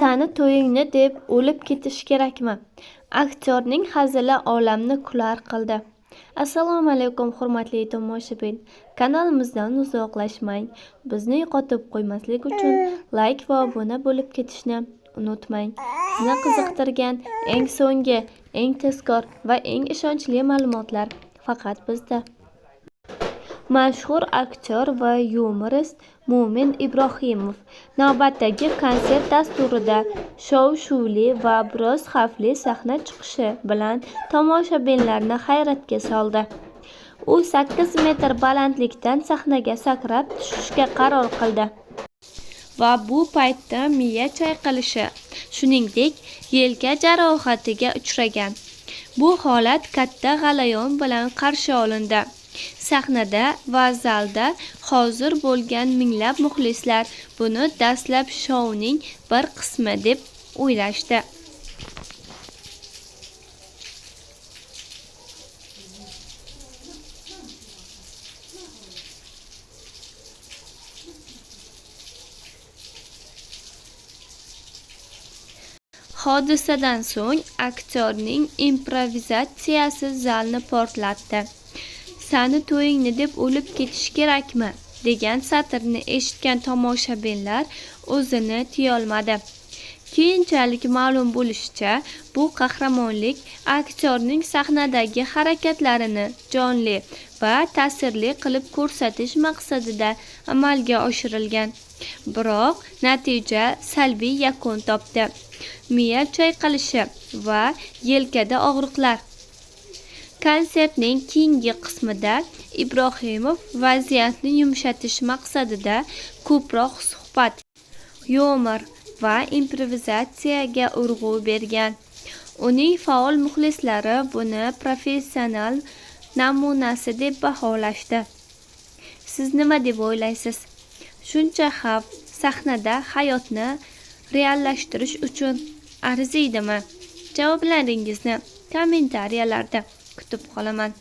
Sani to'yingni deb o'lib ketish kerakmi? Aktyorning hazili olamni kular qildi. Assalomu alaykum hurmatli tomoshabin. Kanalimizdan uzoqlashmang. Bizni yo'qotib qo'ymaslik uchun like va obuna bo'lib ketishni unutmang. Sizni qiziqtirgan eng so'nggi, eng tezkor va eng ishonchli ma'lumotlar faqat bizda. Mashhur aktyor va yumorist Mo'min Ibrohimov navbatdagi konsert dasturida shov-shuvli va biroz xavfli sahna chiqishi bilan tomoshabinlarni hayratga soldi. U 8 metr balandlikdan sahnaga sakrab tushishga qaror qildi va bu paytda miya chayqalishi, shuningdek, yelka jarohatiga uchragan. Bu holat katta g'alayon bilan qarshi olindi. Sahnada va zalda hozir bo'lgan minglab muxlislar buni dastlab shouning bir qismi deb o'ylashdi. Hodisadan so'ng aktyorning improvizatsiyasi zalni portlatdi. Sani to'yingni deb o'lib ketish kerakmi? Degan satrni eshitgan tomoshabinlar o'zini tiyolmadi. Keyinchalik ma'lum bo'lishicha, bu qahramonlik aktyorning sahnadagi harakatlarini jonli va ta'sirli qilib ko'rsatish maqsadida amalga oshirilgan. Biroq natija salbiy yakun topdi. Miya chayqalishi va yelkada og'riqlar. Konsertning keyingi qismida Ibrohimov vaziyatni yumshatish maqsadida ko'proq suhbat, yumor va improvizatsiyaga urg'u bergan. Uning faol muxlislari buni professional namunasi deb baholashdi. Siz nima deb o'ylaysiz? Shuncha xavf sahnada hayotni reallashtirish uchun arziydimi? Javoblaringizni kommentariyalarda kutib qolaman.